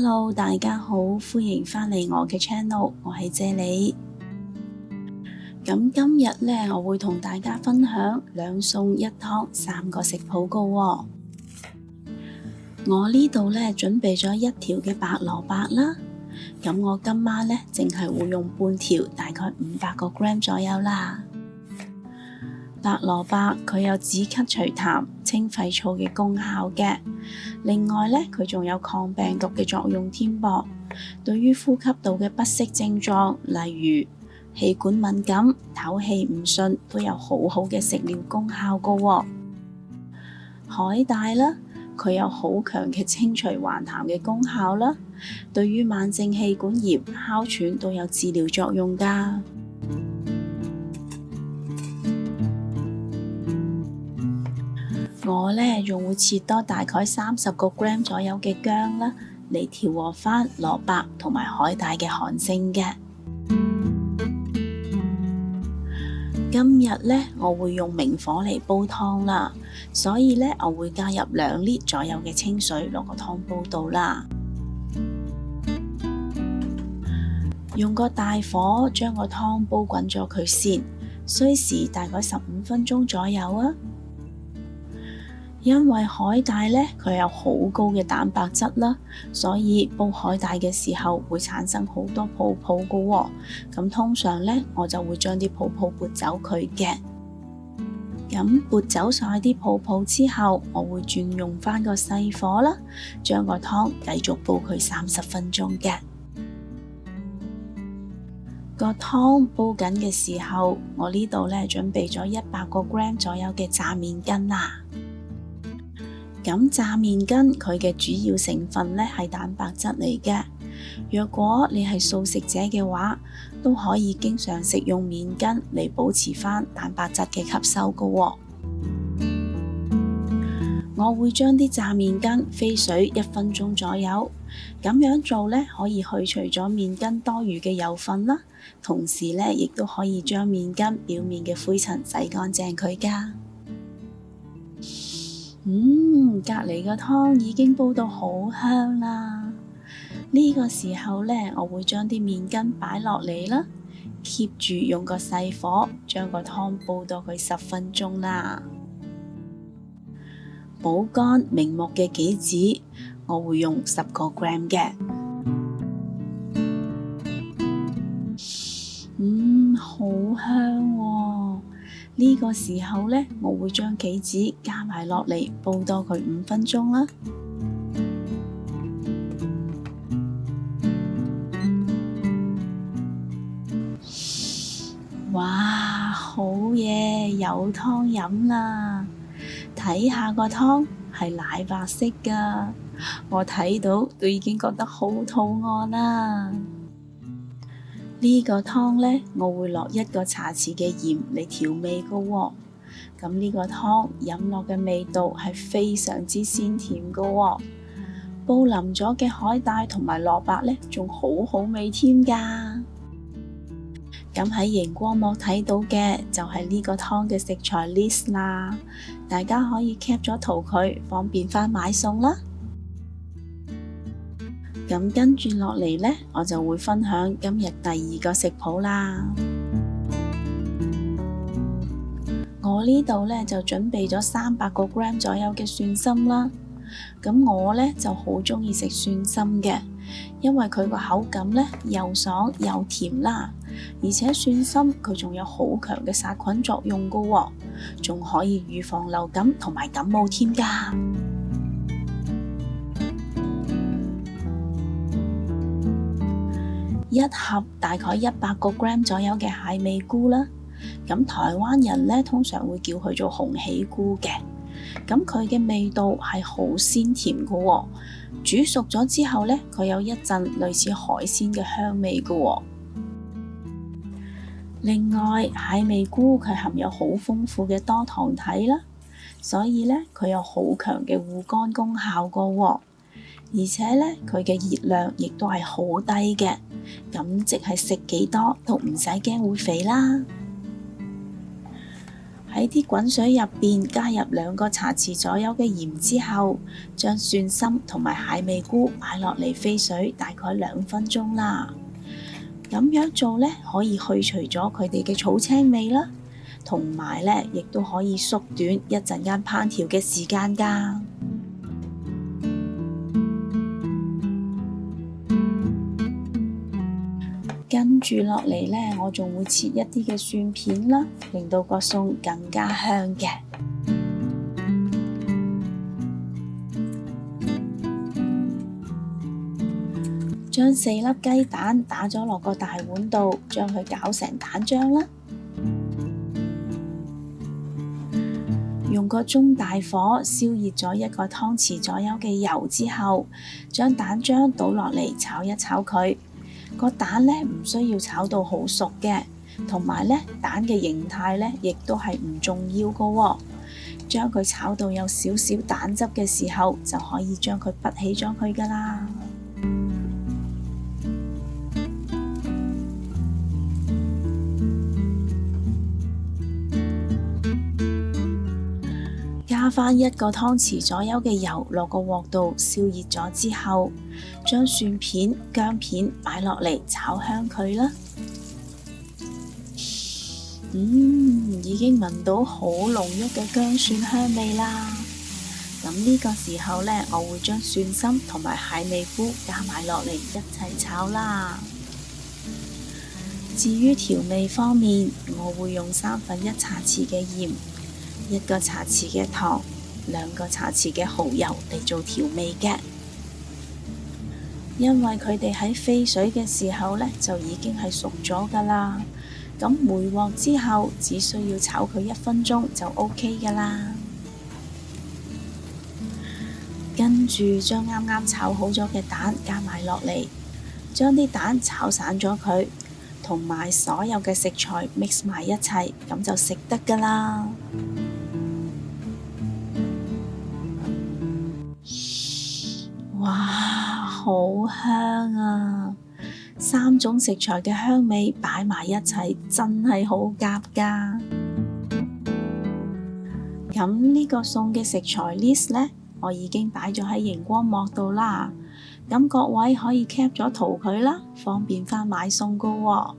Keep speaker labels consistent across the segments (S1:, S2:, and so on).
S1: Hello， 大家好，歡迎返嚟我嘅 channel， 我係謝你。咁今日呢，我會同大家分享2餸1湯3個食譜㗎喎。我呢度呢，準備咗1條嘅白蘿蔔啦。咁我今晚呢，淨係會用半條，大概500個 gram 左右啦。白蘿蔔佢有止咳除痰、清肺燥嘅功效嘅，另外呢，佢仲有抗病毒嘅作用添噃。對於呼吸道嘅不適症狀，例如氣管敏感、唞氣唔順，都有好好嘅食療功效噶喎。海帶啦，佢有好強嘅清除還痰嘅功效啦，對於慢性氣管炎、哮喘都有治療作用噶。我呢仲會切多大概30個 gram 左右嘅薑啦，嚟調和返蘿蔔同埋海帶嘅寒性嘅。今日呢，我會用明火嚟煲湯啦，所以呢，我會加入2 litre 左右嘅清水落個湯煲度啦。用個大火將個湯煲滾咗佢先，需時大概15分鐘左右啊。因為海帶呢，佢有好高嘅蛋白質啦，所以煲海帶嘅時候會產生好多泡泡㗎喎。咁通常呢，我就會將啲泡泡撥走佢嘅。咁撥走晒啲泡泡之後，我會轉用返個細火啦，將個湯繼續煲佢30分鐘嘅。個湯煲緊嘅時候，我呢度呢準備咗100個 gram 左右嘅炸麵筋啦。咁炸麵筋佢嘅主要成分呢係蛋白質嚟嘅。若果你係素食者嘅話，都可以經常食用麵筋嚟保持返蛋白質嘅吸收㗎喎。我會將啲炸麵筋飛水1分鐘左右，咁樣做呢，可以去除咗麵筋多餘嘅油分啦，同時呢，亦都可以將麵筋表面嘅灰塵洗乾淨佢㗎。隔離個湯已經煲到好香啦！呢個時候呢，我會將啲麵筋擺落嚟啦，keep 住用個細火將個湯煲到佢10分鐘啦。保肝明目嘅杞子，我會用10個 gram 嘅。好香喎！呢個時候呢，我會將杞子加埋落嚟，煲多佢5分鐘啦。哇，好嘢，有湯飲啦！睇下個湯係奶白色㗎，我睇到都已經覺得好肚餓啦。呢個湯呢，我會落1個茶匙嘅鹽嚟調味㗎喎。咁呢個湯飲落嘅味道係非常之鮮甜㗎喎。煲腍咗嘅海帶同埋蘿蔔呢，仲好好味添㗎。咁喺熒光幕睇到嘅就係呢個湯嘅食材 list 啦，大家可以 cap 咗圖佢，方便返買餸啦。咁跟住落嚟呢，我就會分享今日第2個食譜啦。我呢度呢，就準備咗300個 gram 左右嘅蒜心啦。咁我呢，就好鍾意食蒜心嘅，因為佢個口感呢，又爽又甜啦，而且蒜心佢仲有好強嘅殺菌作用㗎喎，仲可以預防流感同埋感冒添㗎。1盒大概100個 gram 左右嘅蟹味菇啦，咁台灣人呢，通常會叫佢做鴻喜菇嘅，咁佢嘅味道係好鮮甜㗎喎，煮熟咗之後呢，佢有一陣類似海鮮嘅香味㗎喎。另外，蟹味菇佢含有好豐富嘅多糖體啦，所以呢，佢有好強嘅護肝功效㗎喎。而且呢，佢嘅熱量亦都係好低嘅，咁即係食幾多都唔使驚會肥啦。喺喺啲滾水入邊加入2個茶匙左右嘅鹽之後，將蒜心同埋蟹味菇擺落嚟飛水，大概2分鐘啦。咁樣做呢，可以去除咗佢哋嘅草青味啦，同埋呢亦都可以縮短一陣間烹調嘅時間㗎。跟住落嚟呢，我仲會切一啲嘅蒜片啦，令到個餸更加香嘅。將4粒雞蛋打咗落個大碗度，將佢攪成蛋漿啦。用個中大火燒熱咗1個湯匙左右嘅油之後，將蛋漿倒落嚟炒一炒佢。個蛋呢唔需要炒到好熟嘅，同埋呢蛋嘅形態呢亦都係唔重要㗎喎。將佢炒到有少少蛋汁嘅時候，就可以將佢拔起咗佢㗎啦。加返1個湯匙左右嘅油落個鑊度燒熱咗之後，將蒜片、薑片擺落嚟炒香佢啦。已經聞到好濃郁嘅薑蒜香味啦。咁呢個時候呢，我會將蒜心同埋蟹味菇加埋落嚟一齊炒啦。至於調味方面，我會用1/3茶匙嘅鹽、1個茶匙嘅糖、2個茶匙嘅蠔油嚟做調味嘅。因為佢哋喺飛水嘅時候呢，就已經係熟咗㗎啦。咁回鑊之後，只需要炒佢1分鐘就 OK 㗎啦。跟住將啱啱炒好咗嘅蛋加埋落嚟，將啲蛋炒散咗佢，同埋所有嘅食材 mix 埋一齊，咁就食得㗎啦。哇，好香啊！3種食材嘅香味擺埋一齊，真係好夾㗎。咁呢個餸嘅食材 list 呢，我已經擺咗喺熒光幕度啦。咁各位可以 cap 咗圖佢啦，方便返買餸㗎喎。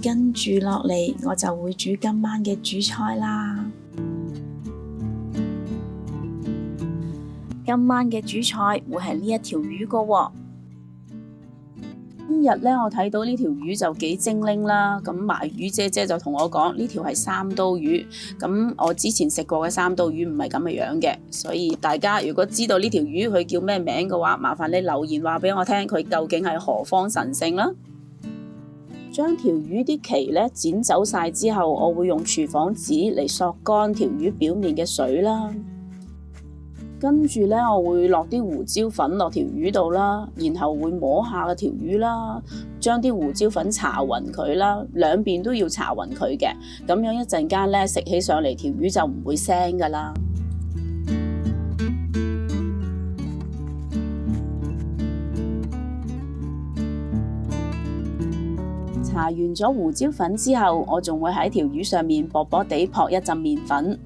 S1: 跟住落嚟，我就會煮今晚嘅主菜啦。今晚嘅主菜會係呢一條魚㗎喎。今日呢，我睇到呢條魚就幾精靈啦。咁賣魚姐姐就同我講，呢條係三刀魚。咁我之前食過嘅三刀魚唔係咁嘅樣嘅，所以大家如果知道呢條魚佢叫咩名嘅話，麻煩你留言話俾我聽，佢究竟係何方神聖啦。將條魚啲鰭呢剪走晒之後，我會用廚房紙嚟索乾條魚表面嘅水啦。跟住呢，我會落啲胡椒粉落條魚度啦，然後會摸下個條魚啦，將啲胡椒粉搽勻佢啦，兩邊都要搽勻佢嘅，咁樣一陣間呢，食起上嚟條魚就唔會腥噶啦。搽完咗胡椒粉之後，我仲會喺條魚上面薄薄地撲一浸麵粉。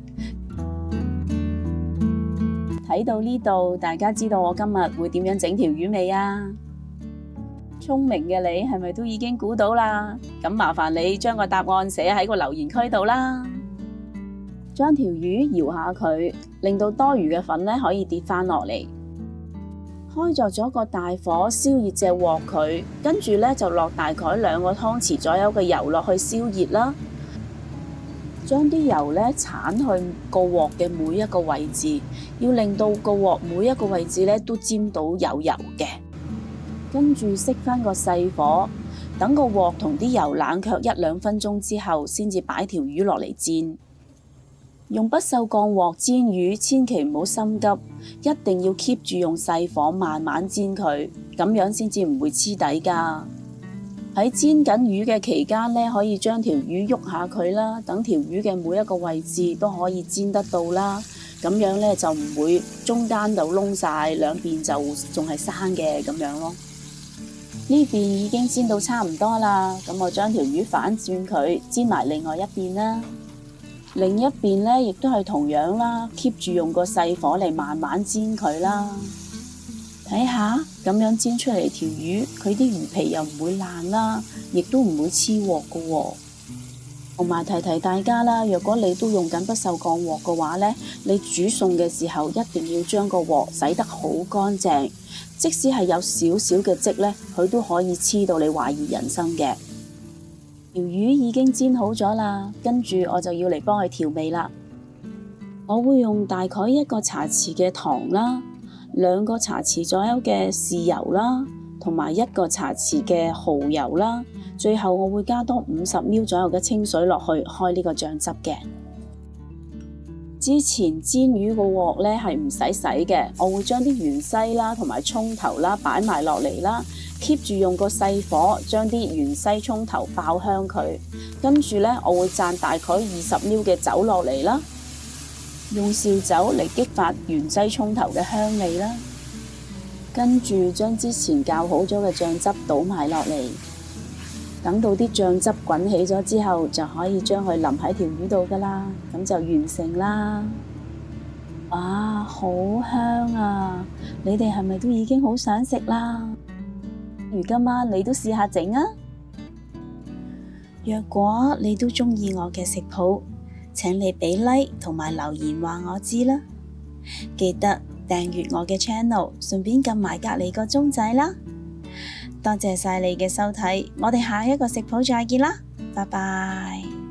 S1: 睇到呢度，大家知道我今日會點樣整條魚未啊？聰明嘅你係咪都已經估到啦？咁麻煩你將個答案寫喺個留言區度啦。將條魚搖下佢，令到多餘嘅粉呢可以跌返落嚟。開着咗個大火燒熱隻鑊佢，跟住呢就落大概2個湯匙左右嘅油落去燒熱啦。將啲油呢鏟去個鑊嘅每一個位置，要令到個鑊每一個位置呢都沾到有油嘅。跟住熄返個細火，等個鑊同啲油冷卻1-2分鐘之後，先至擺條魚落嚟煎。用不鏽鋼鑊煎魚，千祈唔好心急，一定要 keep 住用細火慢慢煎佢，咁樣先至唔會黐底噶。喺煎緊魚嘅期間呢，可以將條魚喐下佢啦，等條魚嘅每一個位置都可以煎得到啦。咁樣呢，就唔會中間就燶晒，兩邊就仲係生嘅咁樣咯。呢邊已經煎到差唔多啦，咁我將條魚反轉佢，煎埋另外一邊啦。另一邊呢，亦都係同樣啦，keep 住用個細火嚟慢慢煎佢啦。睇下咁樣煎出嚟條魚，佢啲魚皮又唔會爛啦，亦都唔會黐鑊噶喎。同埋提提大家啦，若果你都用緊不鏽鋼鑊嘅話呢，你煮餸嘅時候一定要將個鑊洗得好乾淨，即使係有少少嘅漬呢，佢都可以黐到你懷疑人生嘅。條魚已經煎好咗啦，跟住我就要嚟幫佢調味啦。我會用大概1個茶匙嘅糖啦，2個茶匙左右嘅豉油啦，同埋1個茶匙嘅蠔油啦。最後我會加多50ml左右嘅清水落去開呢個醬汁嘅。之前煎魚個鑊呢係唔使洗嘅，我會將啲芫茜啦同埋蔥頭啦擺埋落嚟啦，keep 住用個細火將啲芫茜蔥頭爆香佢。跟住呢，我會灒大概20ml嘅酒落嚟啦，用紹酒嚟激發芫茜蔥頭嘅香味啦。跟住將之前較好咗嘅醬汁倒埋落嚟。等到啲醬汁滾起咗之後，就可以將佢淋喺條魚度噶啦，咁就完成啦。哇，好香啊！你哋係咪都已經好想食啦？不如今晚你都試下整啊！若果你都鍾意我嘅食譜，請你俾 like 同埋留言話我知啦。記得訂閱我嘅 channel， 順便撳埋隔離個鐘仔啦。多謝晒你嘅收睇，我哋下一個食譜再見啦，拜拜。